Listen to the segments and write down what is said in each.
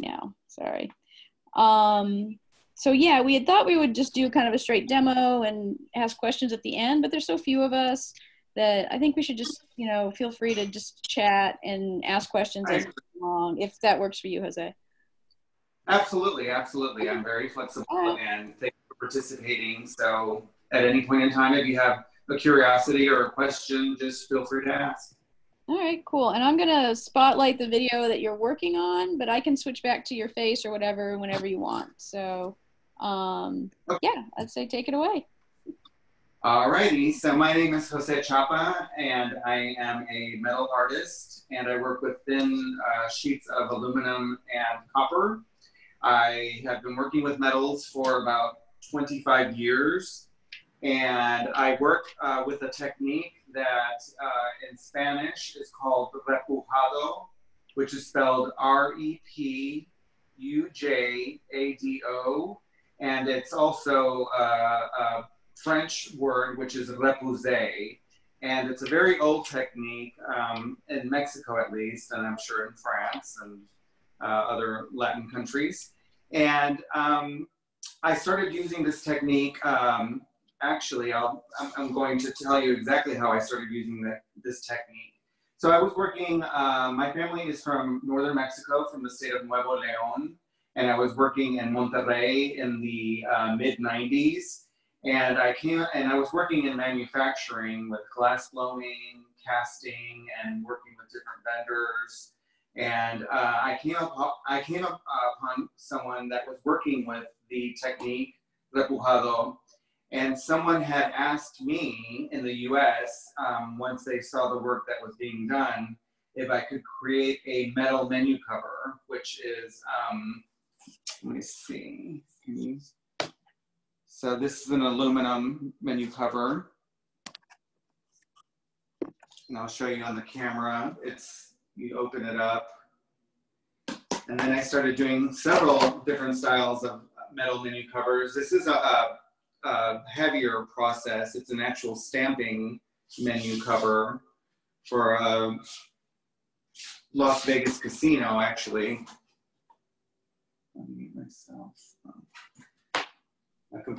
now. Sorry. So yeah, we had thought we would just do kind of a straight demo and ask questions at the end, but there's so few of us that I think we should just, you know, feel free to just chat and ask questions as we go along, if that works for you, Jose. Absolutely, absolutely. I'm very flexible, right. and thank you for participating. So at any point in time, if you have a curiosity or a question, just feel free to ask. All right, cool. And I'm gonna spotlight the video that you're working on, but I can switch back to your face or whatever whenever you want. So yeah, I'd say take it away. All righty, so my name is Jose Chapa, and I am a metal artist, and I work with thin sheets of aluminum and copper. I have been working with metals for about 25 years, and I work with a technique that in Spanish is called repujado, which is spelled R-E-P-U-J-A-D-O, and it's also a French word, which is repousser, and it's a very old technique in Mexico at least, and I'm sure in France and other Latin countries. And I started using this technique. Actually, I'm going to tell you exactly how I started using this technique. So I was working, my family is from northern Mexico, from the state of Nuevo León, and I was working in Monterrey in the mid-90s. And I was working in manufacturing with glass blowing, casting, and working with different vendors. And I came upon someone that was working with the technique repujado, and someone had asked me in the U.S. Once they saw the work that was being done, if I could create a metal menu cover, which is let me see. So this is an aluminum menu cover, and I'll show you on the camera. You open it up, and then I started doing several different styles of metal menu covers. This is a heavier process. It's an actual stamping menu cover for a Las Vegas casino, actually. Let me mute myself.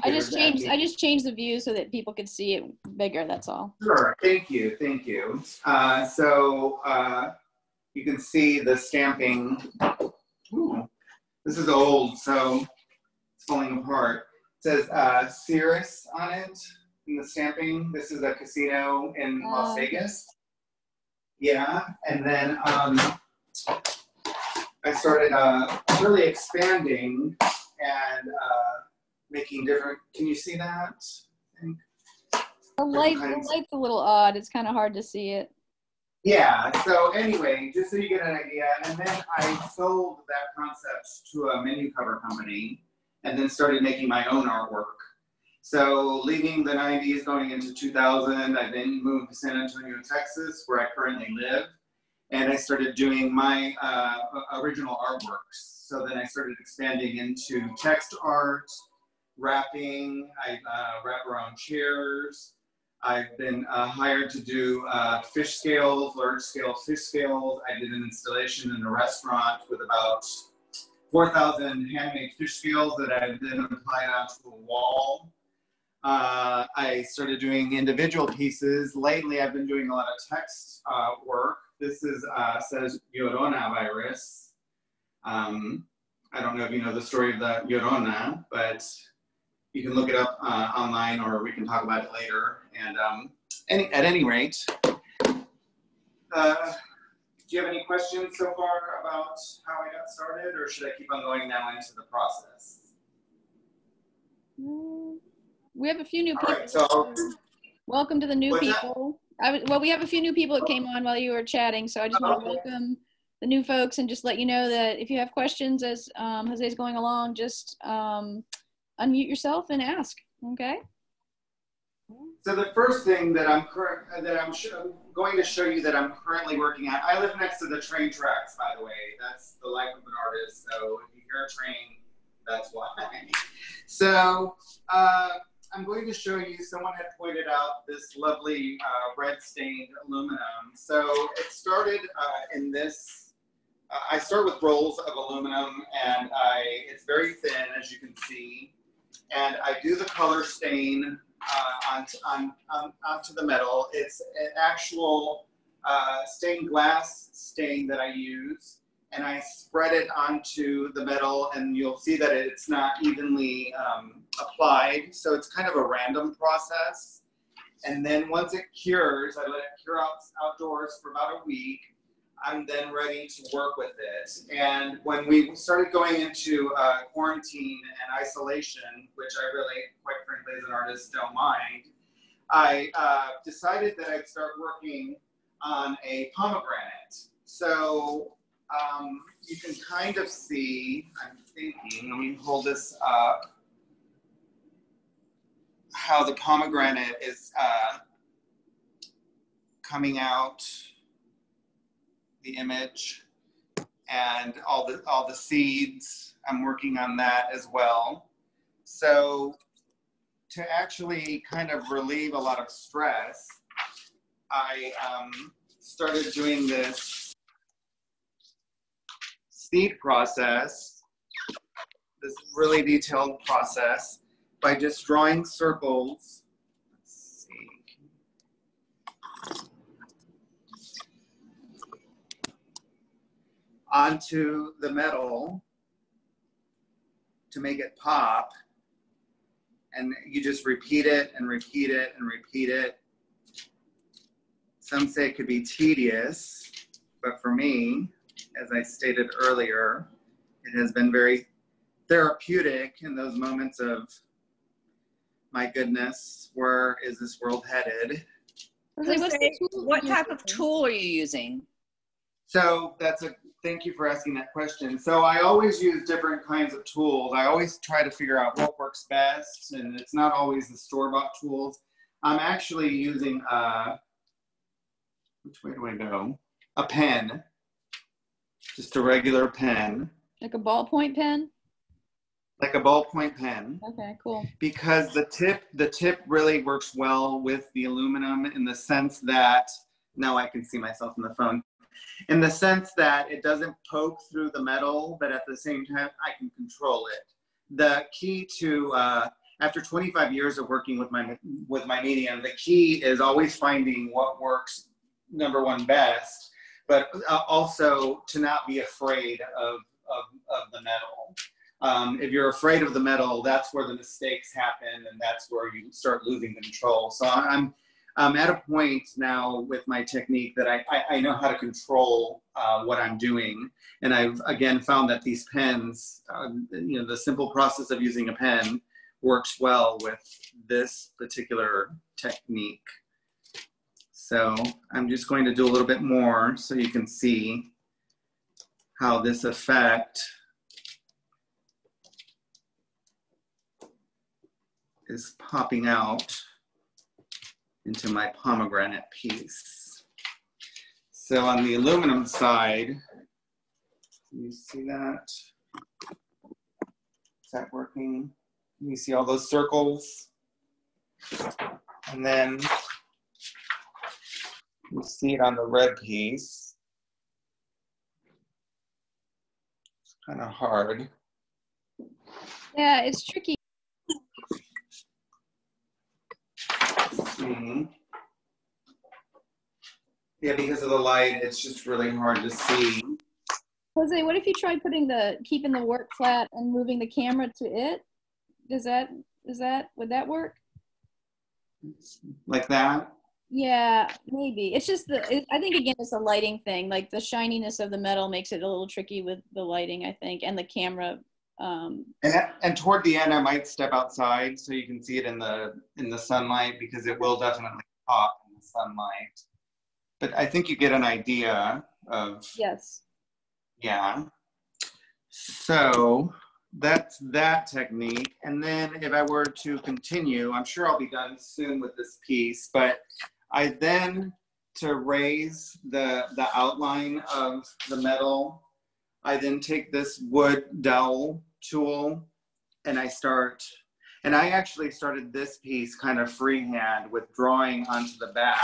I just changed the view so that people could see it bigger. That's all. Sure. Thank you. Thank you. So you can see the stamping. Ooh, this is old, so it's falling apart. It says Cirrus on it in the stamping. This is a casino in Las Vegas. Yeah, and then I started really expanding and making different. Can you see that? I think. The light's a little odd. It's kind of hard to see it. Yeah, so anyway, just so you get an idea, and then I sold that concept to a menu cover company and then started making my own artwork. So leaving the 90s, going into 2000, I then moved to San Antonio, Texas, where I currently live, and I started doing my original artworks. So then I started expanding into text art, wrapping. I wrap around chairs. I've been hired to do fish scales, large scale fish scales. I did an installation in a restaurant with about 4,000 handmade fish scales that I then applied onto a wall. I started doing individual pieces. Lately, I've been doing a lot of text work. This says Llorona virus. I don't know if you know the story of the Llorona, but you can look it up online, or we can talk about it later. And at any rate, do you have any questions so far about how I got started, or should I keep on going now into the process? We have a few new people. All right, so welcome to the new people. Well, we have a few new people that came on while you were chatting, so I just want to welcome the new folks and just let you know that if you have questions as Jose's going along, just unmute yourself and ask. Okay. So the first thing that I'm going to show you that I'm currently working on. I live next to the train tracks, by the way. That's the life of an artist. So if you hear a train, that's why. So I'm going to show you. Someone had pointed out this lovely red stained aluminum. So it started in this I start with rolls of aluminum, and it's very thin, as you can see, and I do the color stain onto the metal. It's an actual stained glass stain that I use, and I spread it onto the metal, and you'll see that it's not evenly applied, so it's kind of a random process. And then once it cures, I let it cure outdoors for about a week. I'm then ready to work with it. And when we started going into quarantine and isolation, which I really, quite frankly, as an artist, don't mind, I decided that I'd start working on a pomegranate. So you can kind of see, I'm thinking, let me hold this up, how the pomegranate is coming out, the image, and all the seeds. I'm working on that as well. So to actually kind of relieve a lot of stress, I started doing this seed process, this really detailed process, by just drawing circles. Let's see. Onto the metal to make it pop, and you just repeat it and repeat it and repeat it. Some say it could be tedious, but for me, as I stated earlier, it has been very therapeutic in those moments of, my goodness, where is this world headed? What type of tool are you using? So thank you for asking that question. So I always use different kinds of tools. I always try to figure out what works best, and it's not always the store-bought tools. I'm actually using which way do I go? A pen, just a regular pen. Like a ballpoint pen? Like a ballpoint pen. Okay, cool. Because the tip really works well with the aluminum, in the sense that, now I can see myself in the phone, in the sense that it doesn't poke through the metal, but at the same time, I can control it. The key to, after 25 years of working with my medium, the key is always finding what works, number one, best, but also to not be afraid of the metal. If you're afraid of the metal, that's where the mistakes happen, and that's where you start losing control. So I'm at a point now with my technique that I know how to control what I'm doing. And I've, again, found that these pens, the simple process of using a pen works well with this particular technique. So I'm just going to do a little bit more so you can see how this effect is popping out into my pomegranate piece. So on the aluminum side, can you see that? Is that working? Can you see all those circles? And then you see it on the red piece. It's kind of hard. Yeah, it's tricky. Mm-hmm. Yeah, because of the light, it's just really hard to see. Jose, what if you try keeping the work flat and moving the camera to it? Would that work? Like that? Yeah, maybe. It's just I think, again, it's a lighting thing. Like the shininess of the metal makes it a little tricky with the lighting, I think, and the camera. And toward the end, I might step outside so you can see it in the sunlight, because it will definitely pop in the sunlight. But I think you get an idea of. Yes. Yeah. So that's that technique. And then if I were to continue, I'm sure I'll be done soon with this piece, but I then, to raise the outline of the metal, I then take this wood dowel tool and I actually started this piece kind of freehand with drawing onto the back.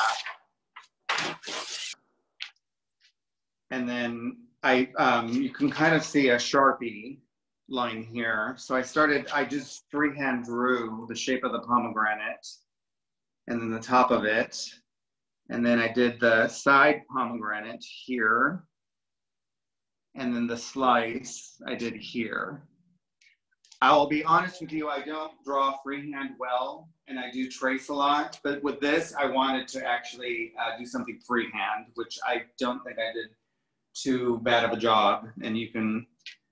And then you can kind of see a Sharpie line here. So I just freehand drew the shape of the pomegranate and then the top of it. And then I did the side pomegranate here. And then the slice I did here. I'll be honest with you, I don't draw freehand well, and I do trace a lot. But with this, I wanted to actually do something freehand, which I don't think I did too bad of a job. And you can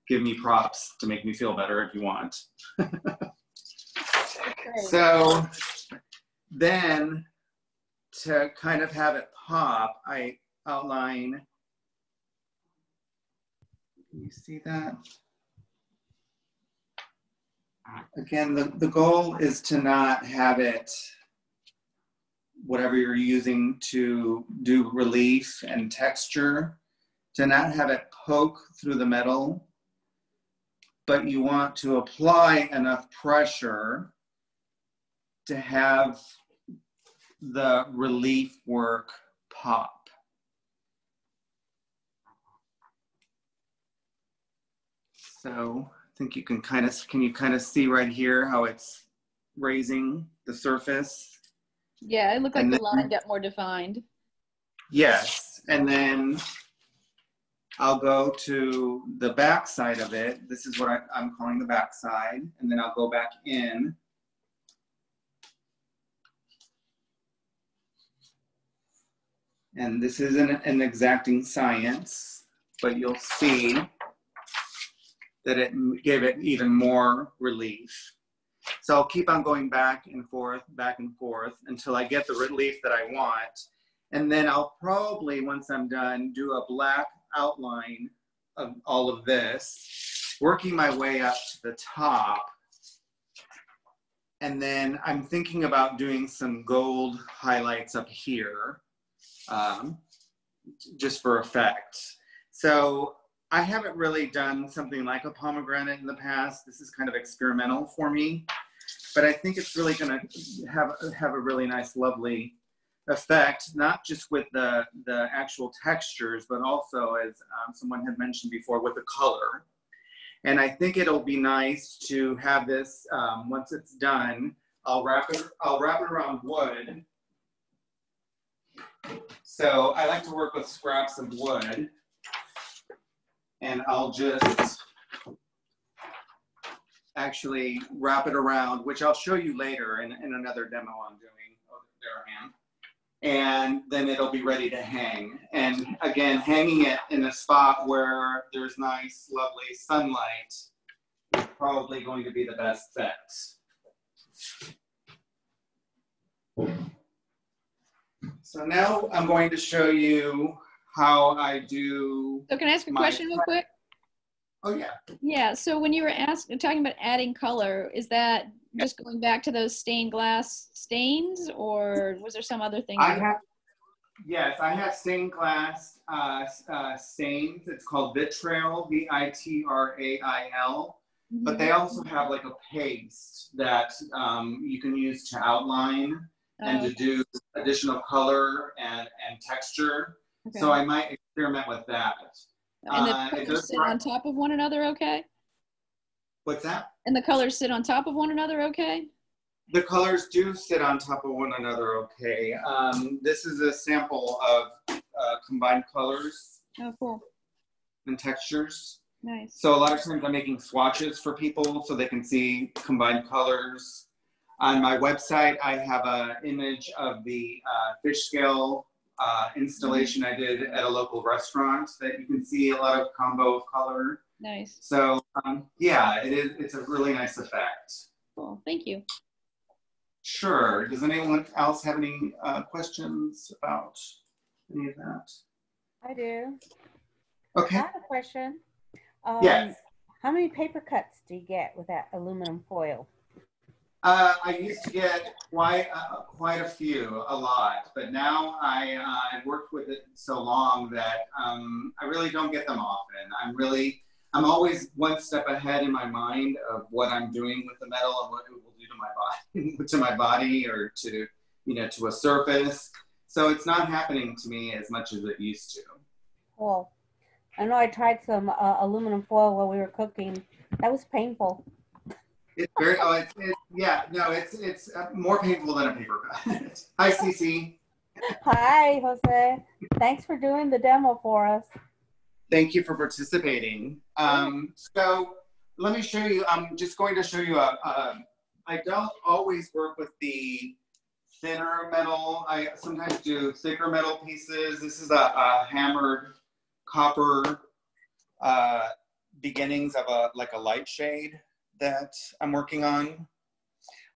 give me props to make me feel better if you want. So then, to kind of have it pop, I outline. Can you see that? Again, the goal is to not have it, whatever you're using to do relief and texture, to not have it poke through the metal, but you want to apply enough pressure to have the relief work pop. So I think you can kind of see right here how it's raising the surface? Yeah, it looked like the line got more defined. Yes, and then I'll go to the back side of it. This is what I'm calling the back side, and then I'll go back in. And this isn't an exacting science, but you'll see that it gave it even more relief. So I'll keep on going back and forth until I get the relief that I want. And then I'll probably, once I'm done, do a black outline of all of this, working my way up to the top. And then I'm thinking about doing some gold highlights up here, just for effect. So I haven't really done something like a pomegranate in the past. This is kind of experimental for me, but I think it's really gonna have a really nice, lovely effect, not just with the actual textures, but also, as someone had mentioned before, with the color. And I think it'll be nice to have this, once it's done, I'll wrap it around wood. So I like to work with scraps of wood. And I'll just actually wrap it around, which I'll show you later in another demo I'm doing. Oh, there I am. And then it'll be ready to hang. And again, hanging it in a spot where there's nice, lovely sunlight is probably going to be the best bet. So now I'm going to show you how I do. So can I ask a question real quick? Oh yeah. Yeah. So when you were talking about adding color, is that just going back to those stained glass stains, or was there some other thing? Yes, I have stained glass stains. It's called vitrail, V-I-T-R-A-I-L. Mm-hmm. But they also have like a paste that you can use to outline and to do additional color and texture. Okay. So I might experiment with that. And the colors sit on top of one another, okay? What's that? And the colors sit on top of one another, okay? The colors do sit on top of one another, okay. This is a sample of combined colors. Oh, cool. And textures. Nice. So a lot of times I'm making swatches for people so they can see combined colors. On my website, I have an image of the fish scale installation I did at a local restaurant that you can see a lot of combo of color. Nice. So yeah, it's a really nice effect. Cool, thank you. Sure, does anyone else have any questions about any of that? I do. Okay. I have a question. Yes. How many paper cuts do you get with that aluminum foil? I used to get quite a few, a lot, but now I've worked with it so long that I really don't get them often. I'm always one step ahead in my mind of what I'm doing with the metal and what it will do to my body, to my body, or to to a surface. So it's not happening to me as much as it used to. Well, I know I tried some aluminum foil while we were cooking. That was painful. It's very, yeah, no, it's more painful than a paper cut. Hi, Cece. Hi, Jose. Thanks for doing the demo for us. Thank you for participating. So let me show you, I'm just going to show you I don't always work with the thinner metal. I sometimes do thicker metal pieces. This is a hammered copper beginnings of like a light shade that I'm working on.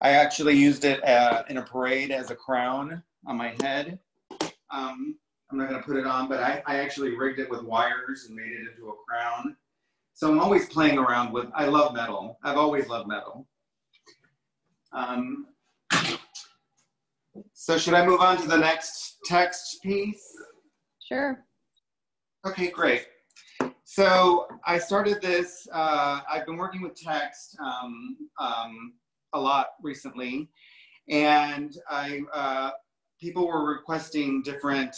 I actually used it in a parade as a crown on my head. I'm not going to put it on, but I actually rigged it with wires and made it into a crown. So I'm always playing around with, I love metal. I've always loved metal. So should I move on to the next text piece? Sure. Okay, great. So I started this, I've been working with text a lot recently, and people were requesting different,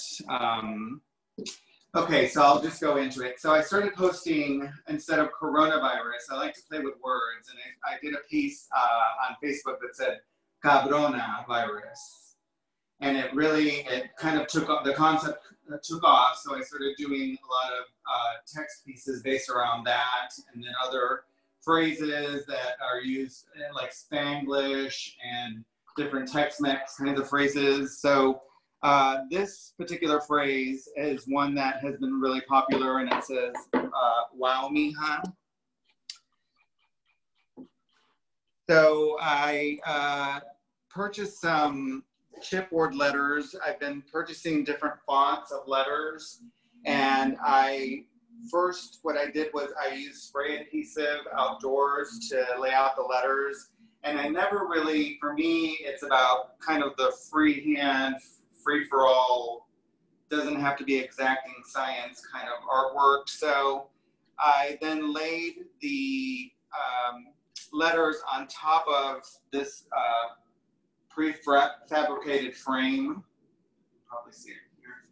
okay, so I'll just go into it. So I started posting, instead of coronavirus, I like to play with words, and I did a piece on Facebook that said cabrona virus. And it kind of took off, the concept took off, so I started doing a lot of text pieces based around that, and then other phrases that are used like Spanglish and different Tex-Mex kinds of phrases. So this particular phrase is one that has been really popular, and it says, wow, mija. So I purchased some chipboard letters. I've been purchasing different fonts of letters, and what I did was I used spray adhesive outdoors to lay out the letters, and I never really, for me, it's about kind of the freehand, free-for-all, doesn't have to be exacting science kind of artwork. So I then laid the letters on top of this prefabricated frame. Probably see it here.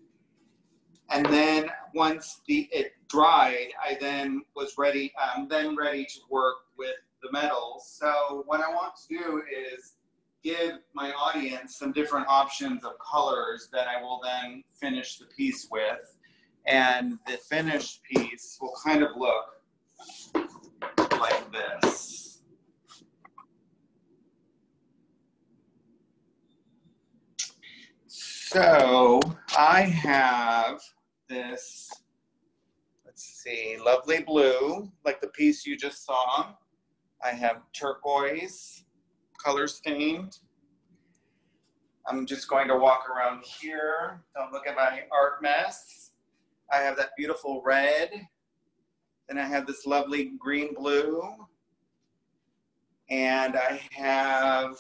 And then once it dried, I then was ready. Then ready to work with the metals. So what I want to do is give my audience some different options of colors that I will then finish the piece with, and the finished piece will kind of look like this. So I have this, let's see, lovely blue, like the piece you just saw. I have turquoise, color stained. I'm just going to walk around here. Don't look at my art mess. I have that beautiful red. Then I have this lovely green blue. And I have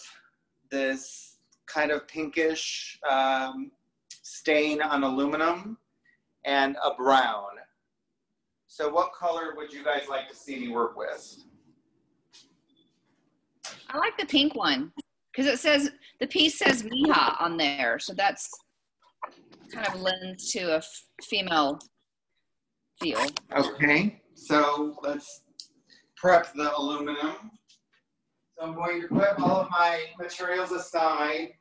this kind of pinkish stain on aluminum and a brown. So what color would you guys like to see me work with? I like the pink one because it says, the piece says mija on there. So that's kind of lends to a female feel. Okay, so let's prep the aluminum. So I'm going to put all of my materials aside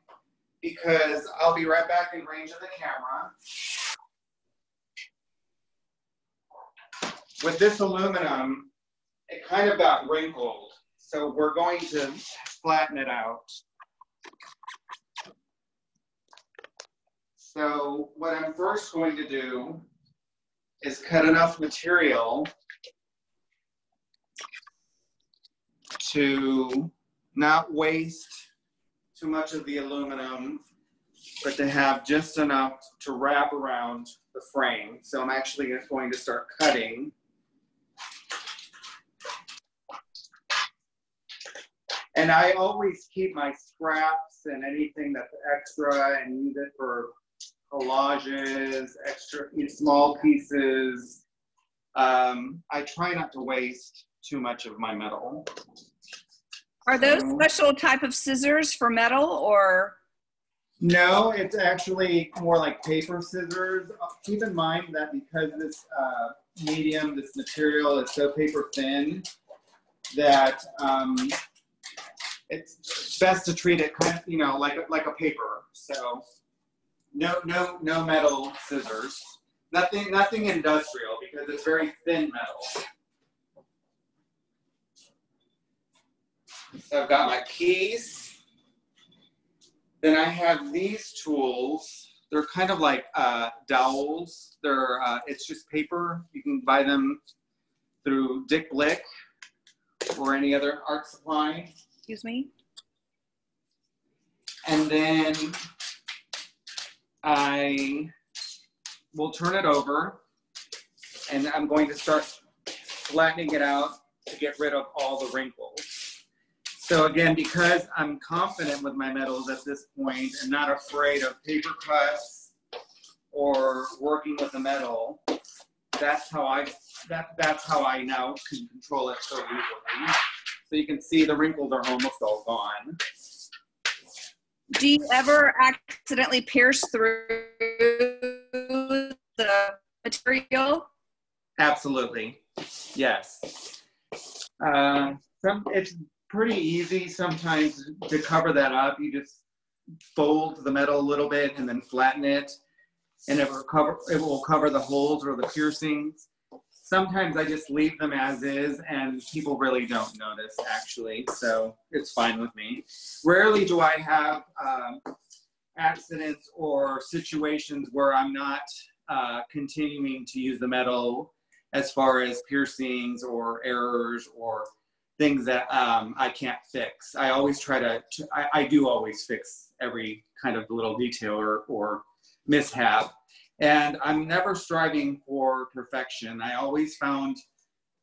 because I'll be right back in range of the camera. With this aluminum, it kind of got wrinkled. So we're going to flatten it out. So what I'm first going to do is cut enough material to not waste too much of the aluminum, but to have just enough to wrap around the frame. So I'm actually just going to start cutting. And I always keep my scraps and anything that's extra and use it for collages, extra small pieces. I try not to waste too much of my metal. Are those special type of scissors for metal or? No, it's actually more like paper scissors. Keep in mind that because this medium, this material is so paper thin that it's best to treat it kind of, you know, like a paper. So no metal scissors. Nothing industrial because it's very thin metal. So I've got my keys. Then I have these tools. They're kind of like dowels. They're it's just paper. You can buy them through Dick Blick or any other art supply. Excuse me. And then I will turn it over, and I'm going to start flattening it out to get rid of all the wrinkles. So again, because I'm confident with my metals at this point and not afraid of paper cuts or working with the metal, that's how I now can control it so easily. So you can see the wrinkles are almost all gone. Do you ever accidentally pierce through the material? Absolutely, yes. It's pretty easy sometimes to cover that up. You just fold the metal a little bit and then flatten it, and it will cover the holes or the piercings. Sometimes I just leave them as is, and people really don't notice, actually, so it's fine with me. Rarely do I have accidents or situations where I'm not continuing to use the metal as far as piercings or errors or things that I can't fix. I always try I do always fix every kind of little detail or mishap. And I'm never striving for perfection. I always found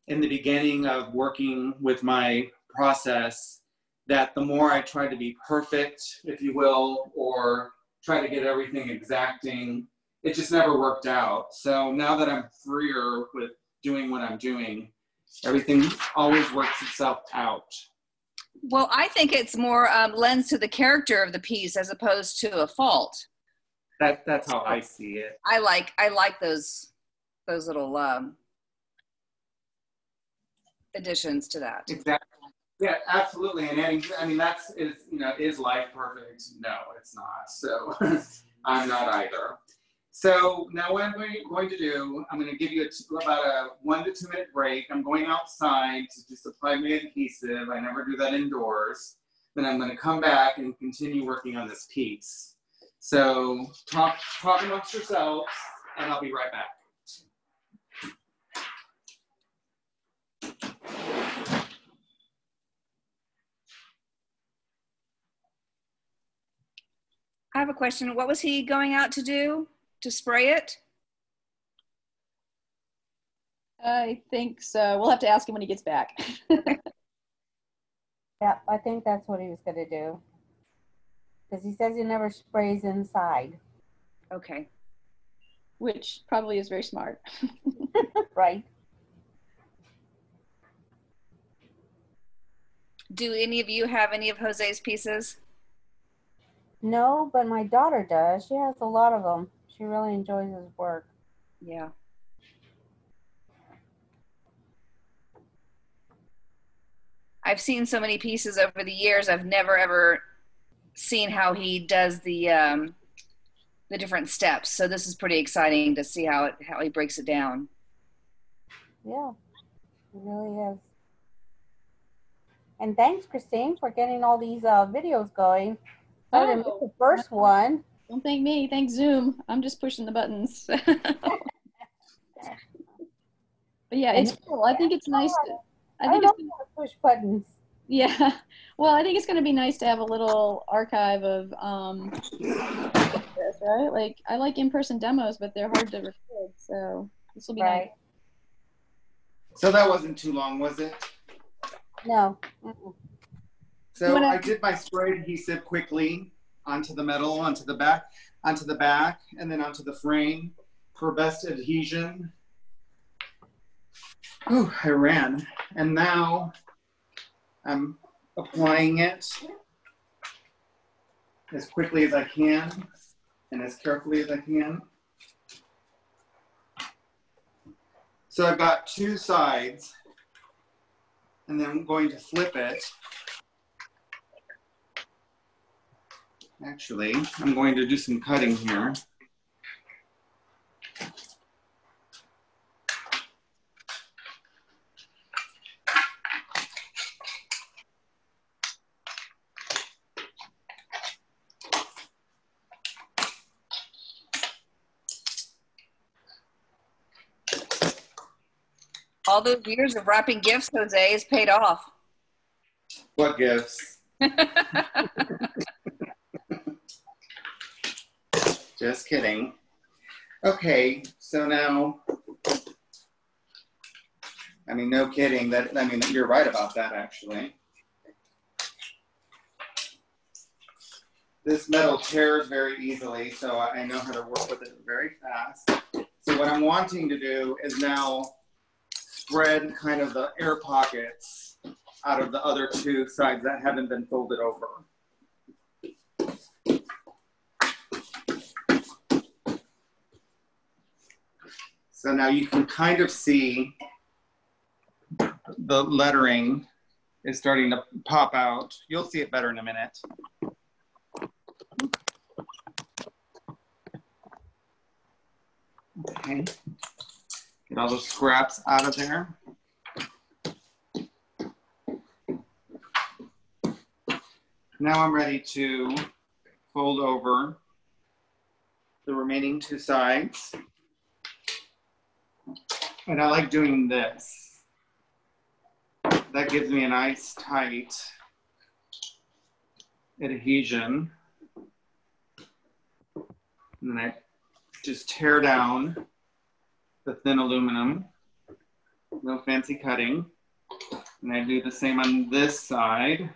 in the beginning of working with my process that the more I tried to be perfect, if you will, or try to get everything exacting, it just never worked out. So now that I'm freer with doing what I'm doing, everything always works itself out. Well, I think it's more lends to the character of the piece as opposed to a fault. That's how I see it. I like those little additions to that. Exactly. Yeah, absolutely. And adding, I mean, is life perfect? No, it's not. So I'm not either. So now what I'm going to do, I'm going to give you about a 1 to 2 minute break. I'm going outside to just apply my adhesive. I never do that indoors. Then I'm going to come back and continue working on this piece. So talk amongst yourselves, and I'll be right back. I have a question. What was he going out to do? To spray it? I think so. We'll have to ask him when he gets back. Yeah, I think that's what he was going to do. Because he says he never sprays inside. Okay. Which probably is very smart. Right. Do any of you have any of Jose's pieces? No, but my daughter does. She has a lot of them. She really enjoys his work. Yeah. I've seen so many pieces over the years. I've never ever seen how he does the different steps. So this is pretty exciting to see how he breaks it down. Yeah, it really is. And thanks, Christine, for getting all these videos going. Sorry to miss the first one. Don't thank me. Thank Zoom. I'm just pushing the buttons. But yeah, it's cool. I think it's nice to. I don't know how to push buttons. Yeah. Well, I think it's going to be nice to have a little archive of this, right? Like, I like in-person demos, but they're hard to record. So this will be nice. So that wasn't too long, was it? No. So I did my spray adhesive quickly onto the metal, onto the back, and then onto the frame for best adhesion. Ooh, I ran. And now I'm applying it as quickly as I can and as carefully as I can. So I've got two sides, and then I'm going to flip it. Actually, I'm going to do some cutting here. All those years of wrapping gifts, Jose, is paid off. What gifts? Just kidding. Okay, so now, I mean, no kidding. I mean, you're right about that, actually. This metal tears very easily, so I know how to work with it very fast. So what I'm wanting to do is now spread kind of the air pockets out of the other two sides that haven't been folded over. So now you can kind of see the lettering is starting to pop out. You'll see it better in a minute. Okay, get all those scraps out of there. Now I'm ready to fold over the remaining two sides. And I like doing this. That gives me a nice tight adhesion. And then I just tear down the thin aluminum. No fancy cutting. And I do the same on this side.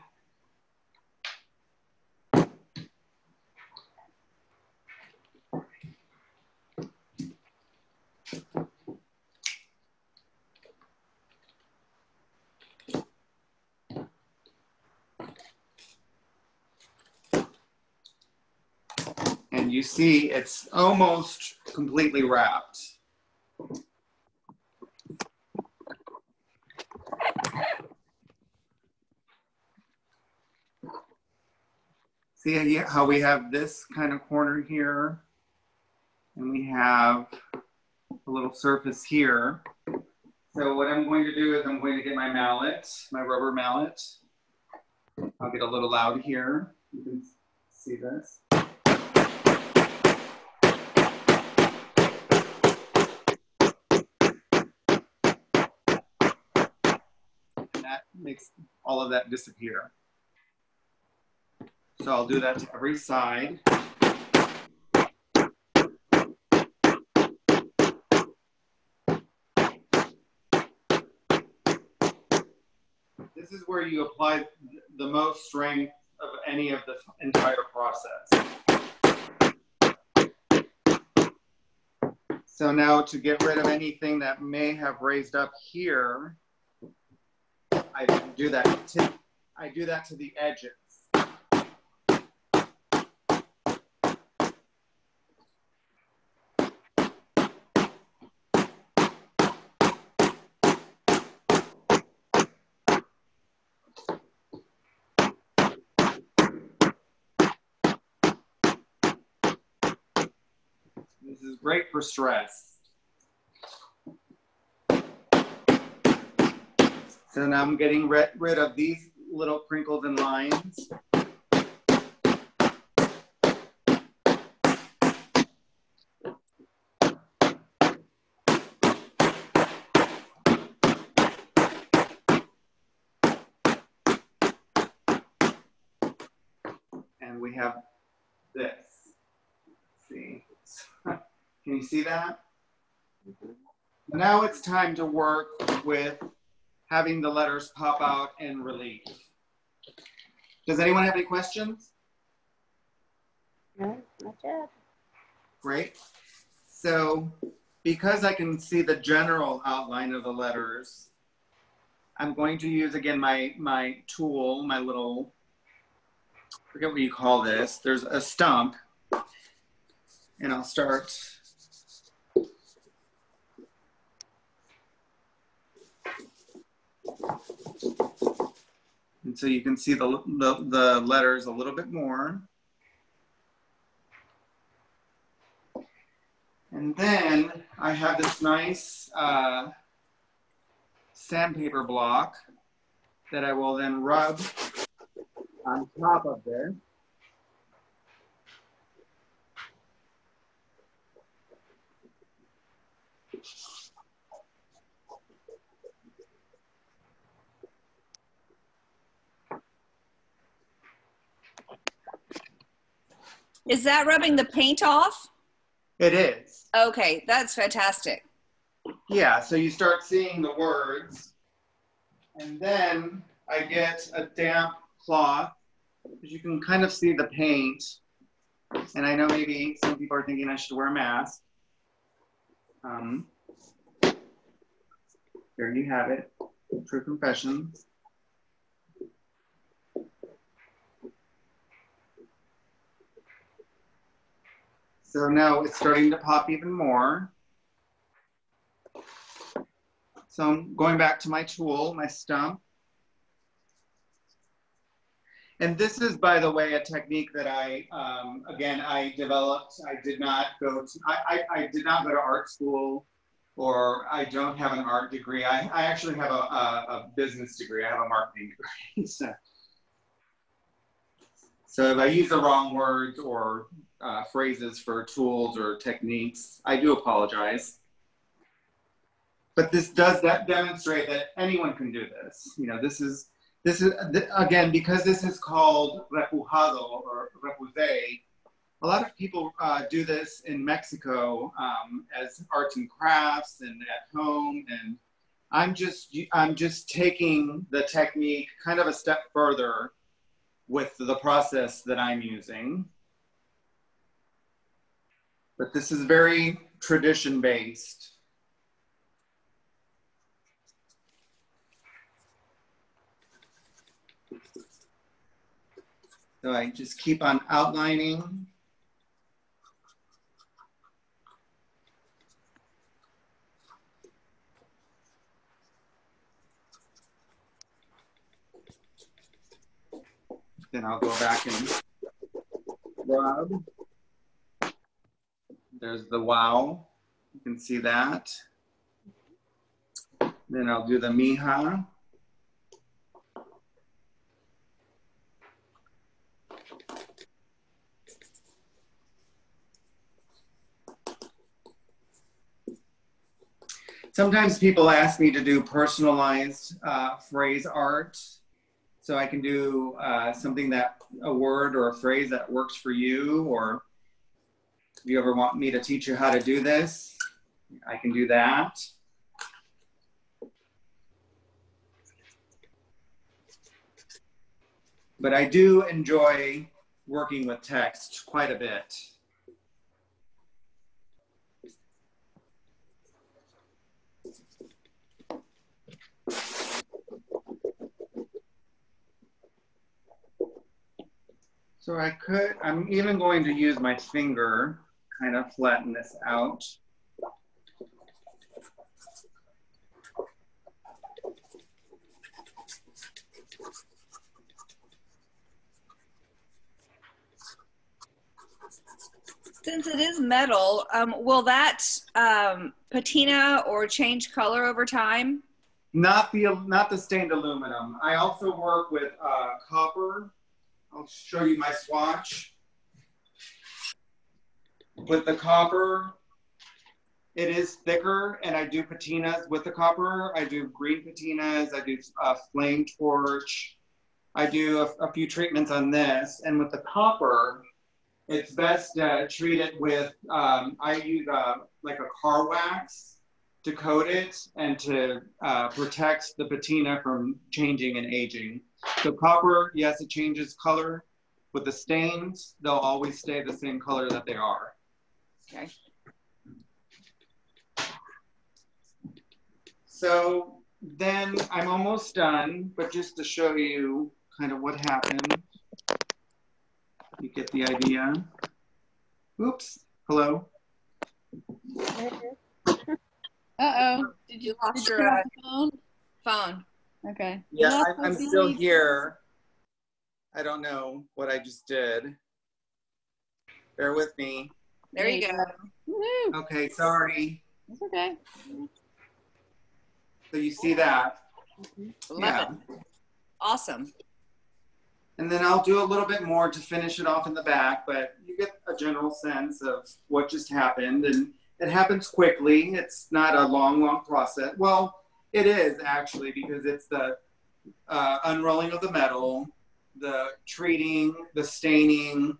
And you see it's almost completely wrapped. See how we have this kind of corner here, and we have a little surface here. So what I'm going to do is I'm going to get my mallet, my rubber mallet. I'll get a little loud here. You can see this. And that makes all of that disappear. So I'll do that to every side. This is where you apply the most strength of any of the entire process. So now to get rid of anything that may have raised up here, I do that to the edges. This is great for stress. So now I'm getting rid of these little crinkles and lines. And we have this. Let's see. Can you see that? Mm-hmm. Now it's time to work with having the letters pop out in relief. Does anyone have any questions? No, not yet. Great. So because I can see the general outline of the letters, I'm going to use again my tool, my little, I forget what you call this. There's a stump, and I'll start And so you can see the letters a little bit more. And then I have this nice sandpaper block that I will then rub on top of this. Is that rubbing the paint off? It is. Okay, that's fantastic. Yeah, so you start seeing the words, and then I get a damp cloth, because you can kind of see the paint, and I know maybe some people are thinking I should wear a mask. There you have it, true confession. So now it's starting to pop even more. So I'm going back to my tool, my stump. And this is, by the way, a technique that I developed. I did not go to art school, or I don't have an art degree. I actually have a business degree. I have a marketing degree. So if I use the wrong words or phrases for tools or techniques, I do apologize. But this does demonstrate that anyone can do this. You know, this is again, because this is called repujado or repuse. A lot of people do this in Mexico as arts and crafts and at home, and I'm just taking the technique kind of a step further with the process that I'm using. But this is very tradition based. So I just keep on outlining. Then I'll go back and rub. There's the wow. You can see that. Then I'll do the mija. Sometimes people ask me to do personalized phrase art. So I can do something a word or a phrase that works for you, or if you ever want me to teach you how to do this, I can do that. But I do enjoy working with text quite a bit. So I'm even going to use my finger, kind of flatten this out. Since it is metal, will that patina or change color over time? Not the stained aluminum. I also work with copper. I'll show you my swatch. With the copper, it is thicker, and I do patinas with the copper. I do green patinas. I do flame torch. I do a few treatments on this. And with the copper, it's best to treat it with, I use like a car wax to coat it and to protect the patina from changing and aging. So copper, yes, it changes color. With the stains, they'll always stay the same color that they are. Okay. So then I'm almost done, but just to show you kind of what happened, you get the idea. Oops, hello. Uh-oh. Did you lost turn your off the phone? phone? Okay. Yeah, I'm still here. I don't know what I just did. Bear with me. There you go. Woo-hoo. Okay, sorry. It's okay. So you see that? Love it. Awesome. And then I'll do a little bit more to finish it off in the back, but you get a general sense of what just happened. And it happens quickly. It's not a long process. Well, it is actually, because it's the unrolling of the metal, the treating, the staining.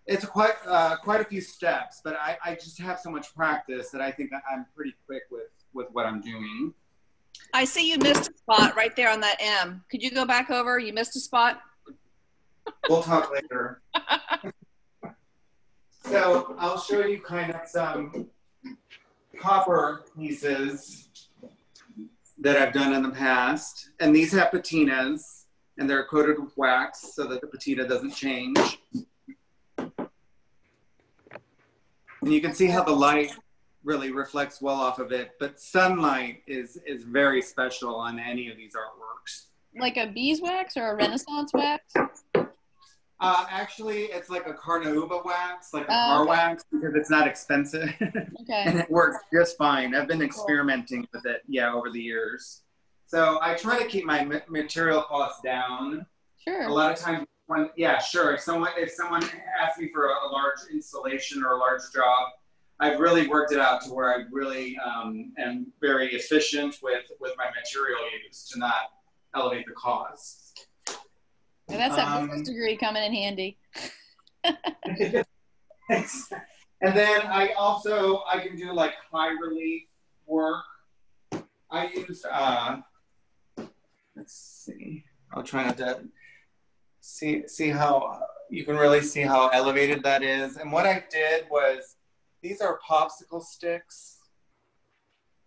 It's quite a few steps, but I just have so much practice that I think I'm pretty quick with what I'm doing. I see you missed a spot right there on that M. Could you go back over? You missed a spot. We'll talk later. So I'll show you kind of some copper pieces that I've done in the past. And these have patinas, and they're coated with wax so that the patina doesn't change. And you can see how the light really reflects well off of it, but sunlight is very special on any of these artworks. Like a beeswax or a Renaissance wax? Actually, it's like a carnauba wax, like a car wax, because it's not expensive. Okay. And it works just fine. I've been experimenting with it, over the years. So I try to keep my material costs down. Sure. A lot of times, sure. If someone asks me for a large installation or a large job, I've really worked it out to where I really am very efficient with my material use to not elevate the costs. And that's that business degree coming in handy. And then I can do like high relief work. I used let's see. I'll try not to see how you can really see how elevated that is. And what I did was, these are popsicle sticks,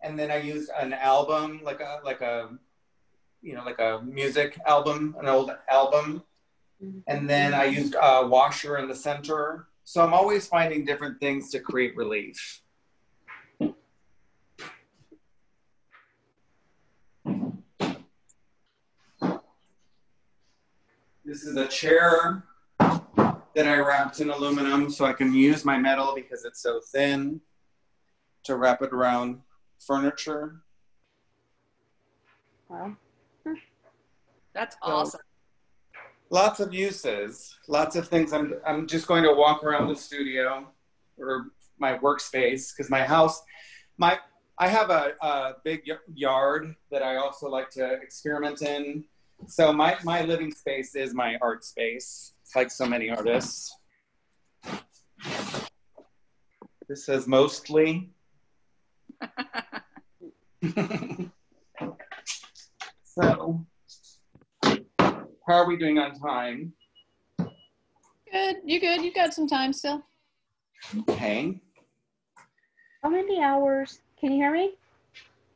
and then I used an album, like a music album, an old album. And then I used a washer in the center. So I'm always finding different things to create relief. This is a chair that I wrapped in aluminum so I can use my metal, because it's so thin, to wrap it around furniture. Wow. That's awesome. Lots of uses, lots of things. I'm just going to walk around the studio or my workspace, because my house, I have a big yard that I also like to experiment in. So my living space is my art space, like so many artists. This says mostly. So, how are we doing on time? Good. You're good. You've got some time still. Okay. How many hours? Can you hear me?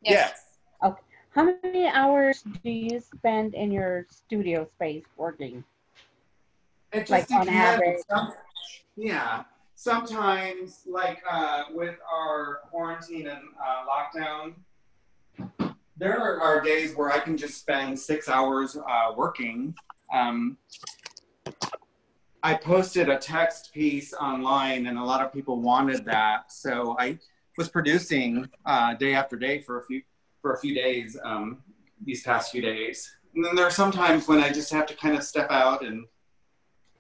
Yes. Okay. How many hours do you spend in your studio space working? It just Like on depends. average? Sometimes, like with our quarantine and lockdown, there are days where I can just spend 6 hours working. I posted a text piece online, and a lot of people wanted that, so I was producing day after day for a few days these past few days. And then there are some times when I just have to kind of step out, and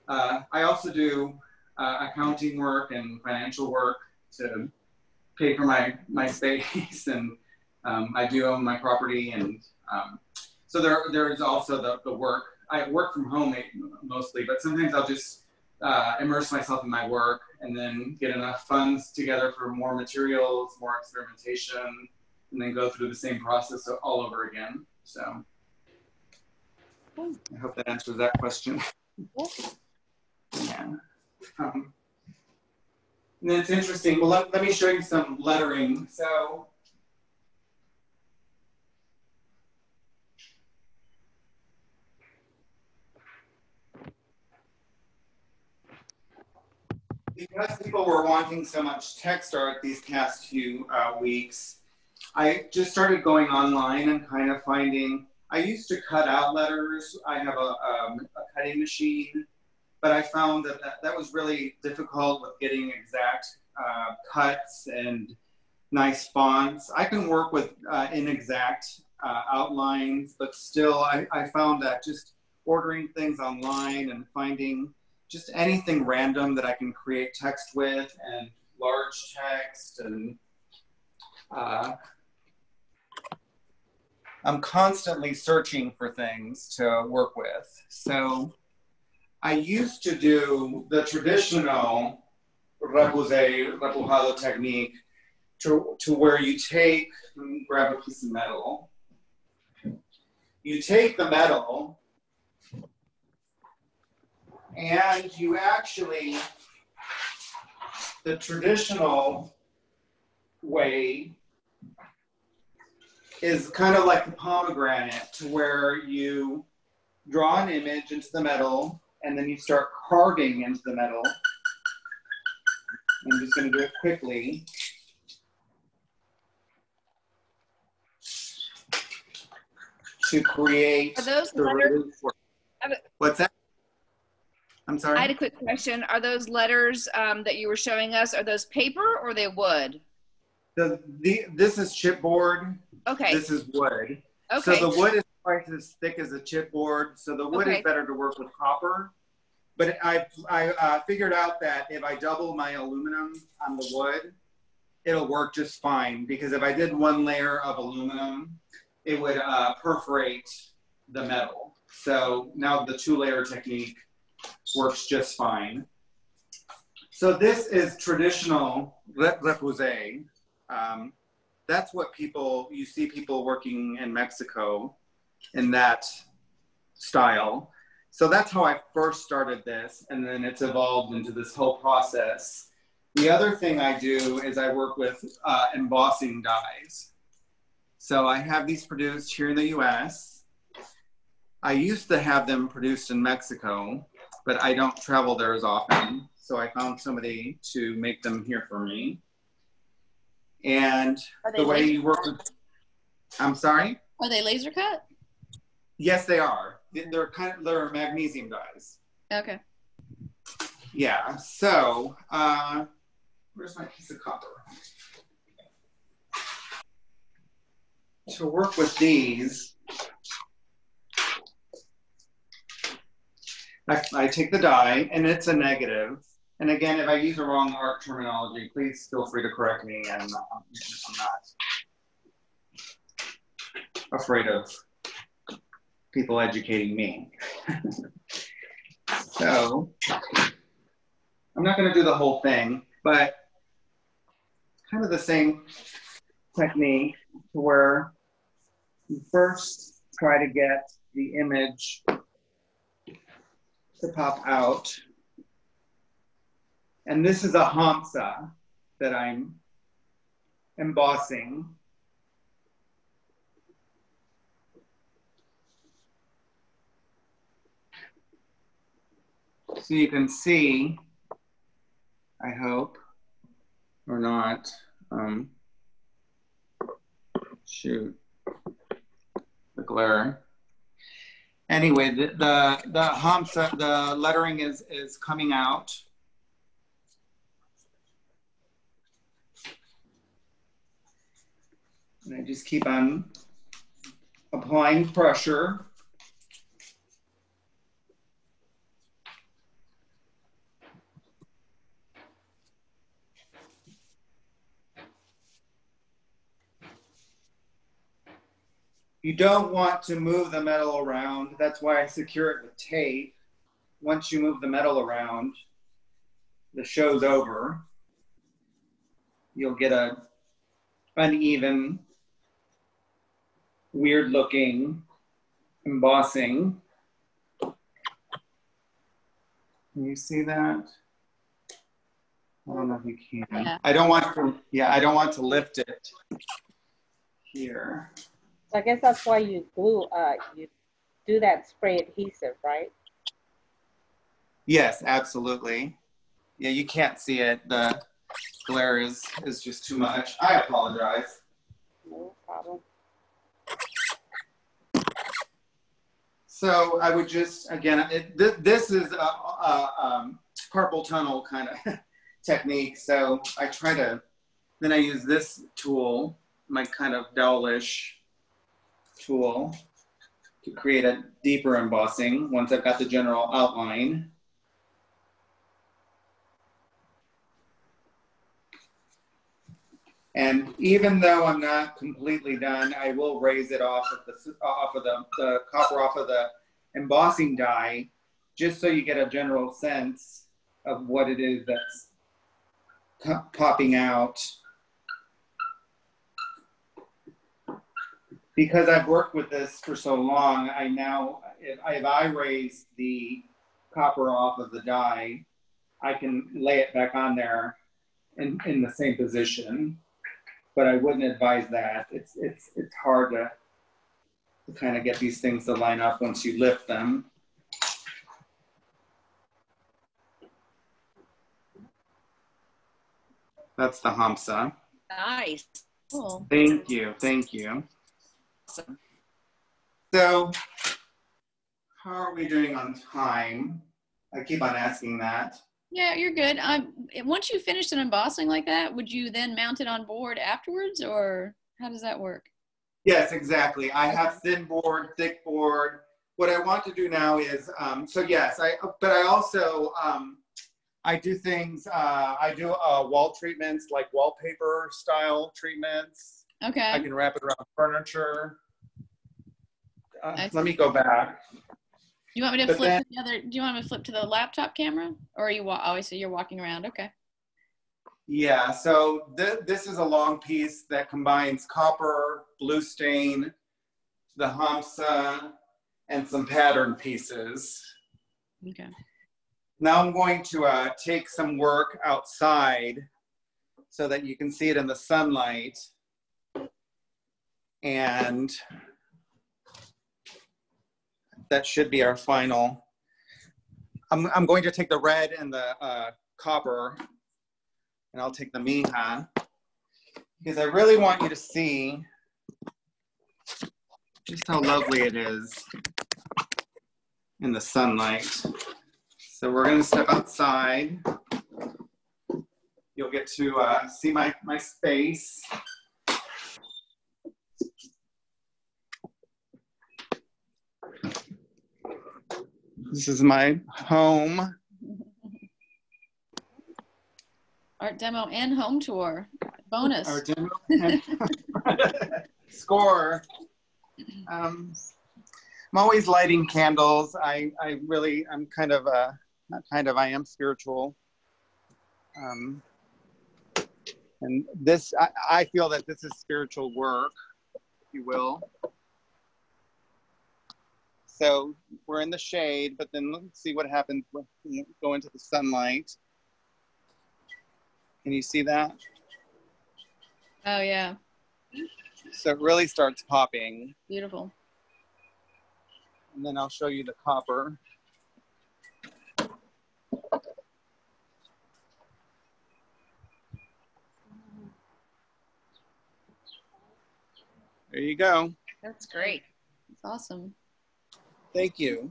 I also do accounting work and financial work to pay for my space, and I do own my property, and so there is also the work. I work from home mostly, but sometimes I'll just immerse myself in my work and then get enough funds together for more materials, more experimentation, and then go through the same process all over again. So I hope that answers that question. Yeah. And then it's interesting. Well, let me show you some lettering. So because people were wanting so much text art these past few weeks, I just started going online and kind of finding I used to cut out letters. I have a cutting machine, but I found that was really difficult with getting exact cuts and nice fonts. I can work with inexact outlines, but still I found that just ordering things online and finding just anything random that I can create text with and large text and I'm constantly searching for things to work with. So I used to do the traditional repujado technique to where you take, grab a piece of metal. You take the metal and you actually, the traditional way is kind of like the pomegranate, to where you draw an image into the metal and then you start carving into the metal. I'm just going to do it quickly. To create. Are those letters? What's that? I'm sorry? I had a quick question. Are those letters that you were showing us, are those paper or are they wood? This is chipboard. Okay. This is wood. Okay. So the wood is twice as thick as a chipboard. So the wood is better to work with copper. But I figured out that if I double my aluminum on the wood, it'll work just fine. Because if I did one layer of aluminum, it would perforate the metal. So now the 2-layer technique works just fine. So this is traditional repoussé. That's what you see people working in Mexico in that style. So that's how I first started this, and then it's evolved into this whole process. The other thing I do is I work with embossing dyes. So I have these produced here in the US. I used to have them produced in Mexico, but I don't travel there as often. So I found somebody to make them here for me. And the way you work with, I'm sorry? Are they laser cut? Yes, they are. They're magnesium dyes. Okay. Yeah, so, where's my piece of copper? To work with these, I take the dye, and it's a negative. And again, if I use the wrong art terminology, please feel free to correct me, and I'm not afraid of people educating me. So, I'm not going to do the whole thing, but kind of the same technique to where you first try to get the image to pop out. And this is a hamsa that I'm embossing. So you can see, I hope, or not, shoot, the glare. Anyway, the hamsa, the lettering is coming out. And I just keep on applying pressure. You don't want to move the metal around. That's why I secure it with tape. Once you move the metal around, the show's over. You'll get a uneven, weird looking embossing. Can you see that? I don't know if you can. Yeah. I don't want to lift it here. So I guess that's why you glue, you do that spray adhesive, right? Yes, absolutely. Yeah, you can't see it. The glare is just too much. I apologize. No problem. So I would just, again, this is a carpal tunnel kind of technique. So I try to, then I use this tool, my kind of dowelish tool, to create a deeper embossing once I've got the general outline. And even though I'm not completely done, I will raise it off of the copper off of the embossing die, just so you get a general sense of what it is that's popping out. Because I've worked with this for so long, I now, if I raise the copper off of the die, I can lay it back on there in the same position. But I wouldn't advise that. It's hard to kind of get these things to line up once you lift them. That's the hamsa. Nice. Cool. Thank you, thank you. Awesome. So, how are we doing on time? I keep on asking that. Yeah, you're good. Once you finish an embossing like that, would you then mount it on board afterwards, or how does that work? Yes, exactly. I have thin board, thick board. What I want to do now is, so yes, but I also, I do things, I do wall treatments, like wallpaper style treatments. Okay. I can wrap it around furniture. Let me go back. Do you want me to flip to the other? Do you want me to flip to the laptop camera, or are you? Oh, so you're walking around. Okay. Yeah. So this is a long piece that combines copper, blue stain, the hamsa, and some pattern pieces. Okay. Now I'm going to take some work outside so that you can see it in the sunlight, and that should be our final. I'm going to take the red and the copper, and I'll take the mija, because I really want you to see just how lovely it is in the sunlight. So we're going to step outside. You'll get to see my space. This is my home. Art demo and home tour. Bonus. Art demo. Score. I'm always lighting candles. I'm kind of, not kind of, I am spiritual. And this, I feel that this is spiritual work, if you will. So we're in the shade, but then let's see what happens when you go into the sunlight. Can you see that? Oh, yeah. So it really starts popping. Beautiful. And then I'll show you the copper. There you go. That's great. That's awesome. Thank you.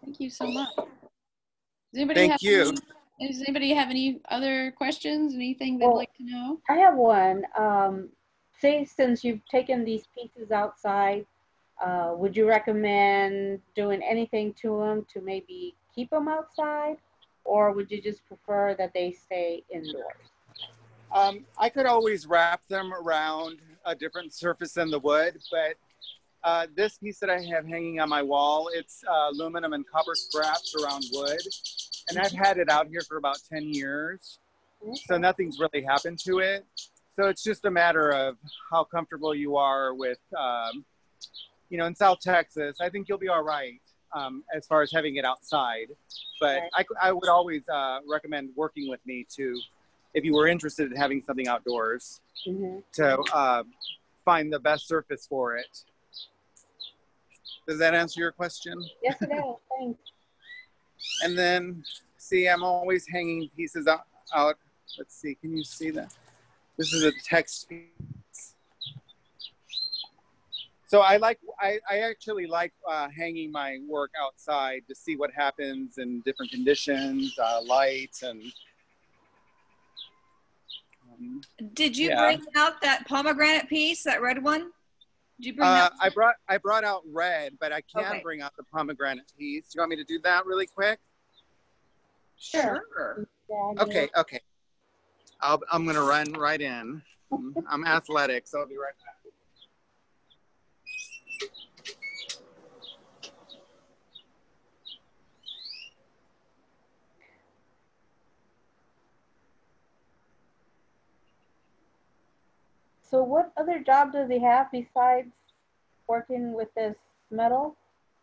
Thank you so much. Does anybody have any other questions? Anything they'd like to know? I have one. Say, since you've taken these pieces outside, would you recommend doing anything to them to maybe keep them outside, or would you just prefer that they stay indoors? I could always wrap them around a different surface than the wood, but this piece that I have hanging on my wall, it's aluminum and copper scraps around wood. And I've had it out here for about 10 years. So nothing's really happened to it. So it's just a matter of how comfortable you are with, you know, in South Texas, I think you'll be all right as far as having it outside. But I would always recommend working with me to, if you were interested in having something outdoors, to find the best surface for it. Does that answer your question? Yes, it does. Thanks. And then, see, I'm always hanging pieces out. Let's see, can you see that? This is a text piece. So I actually like hanging my work outside to see what happens in different conditions, lights, and Did you bring out that pomegranate piece, that red one? Did you bring that? I brought out red, but I can bring out the pomegranate piece. Do you want me to do that really quick? Sure. Okay. I'm gonna run right in. I'm athletic, so I'll be right back. So what other job does he have besides working with this metal?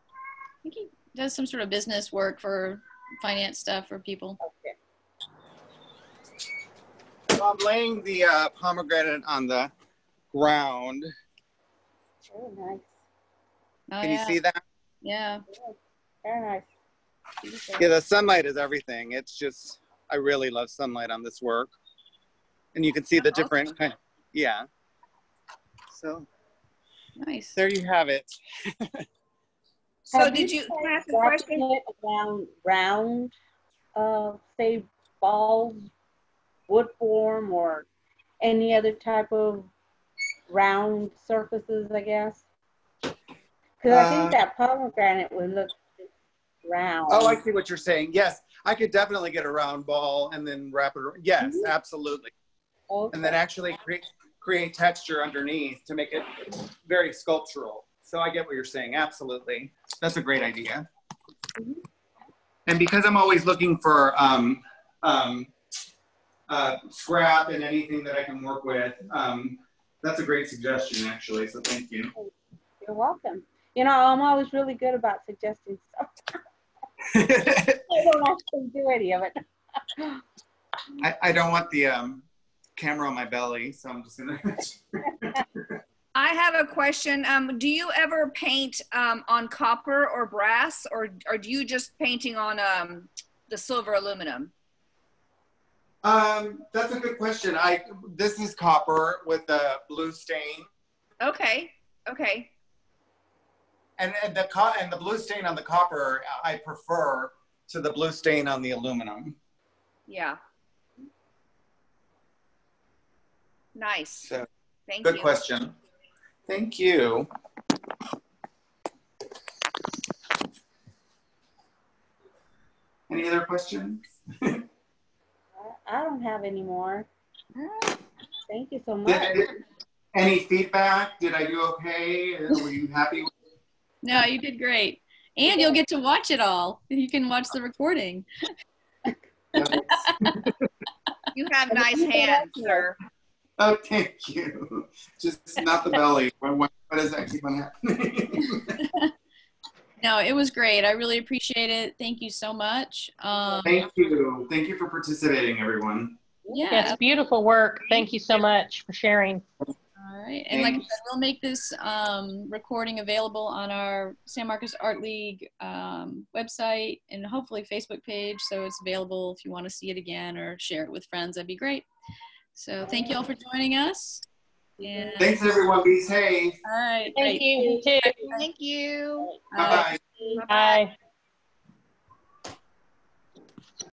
I think he does some sort of business work for finance stuff for people. Okay. So I'm laying the pomegranate on the ground. Oh, nice. Oh, Can you see that? Yeah. Very nice. Yeah, the sunlight is everything. It's just, I really love sunlight on this work. And you can see the different kind. Yeah. So nice. There you have it. So did you ask a question? Round, say balls, wood form, or any other type of round surfaces, I guess? Because I think that pomegranate would look round. Oh, I see what you're saying. Yes, I could definitely get a round ball and then wrap it around. Yes, absolutely. Okay. And then actually create texture underneath to make it very sculptural. So I get what you're saying. Absolutely. That's a great idea. Mm-hmm. And because I'm always looking for scrap and anything that I can work with, that's a great suggestion, actually. So thank you. You're welcome. You know, I'm always really good about suggesting stuff. I don't actually do any of it. I don't want the camera on my belly, so I'm just gonna. I have a question. Do you ever paint on copper or brass, or do you just painting on the silver aluminum? That's a good question. This is copper with a blue stain. Okay. Okay. And the blue stain on the copper, I prefer to the blue stain on the aluminum. Yeah. Nice. So, thank you. Good question. Thank you. Any other questions? I don't have any more. Thank you so much. Any feedback? Did I do okay? Were you happy? No, you did great. And you'll get to watch it all. You can watch the recording. You have nice hands, sir. Oh, thank you. Just not the belly. What does that keep on happening? No, it was great. I really appreciate it. Thank you so much. Thank you. Thank you for participating, everyone. Yeah. It's beautiful work. Thank you so much for sharing. All right. And like I said, we'll make this recording available on our San Marcos Art League website and hopefully Facebook page. So it's available if you want to see it again or share it with friends. That'd be great. So thank you all for joining us. And thanks, everyone. Be safe. all right. Thank you. You too. Thank you. Bye-bye. Bye.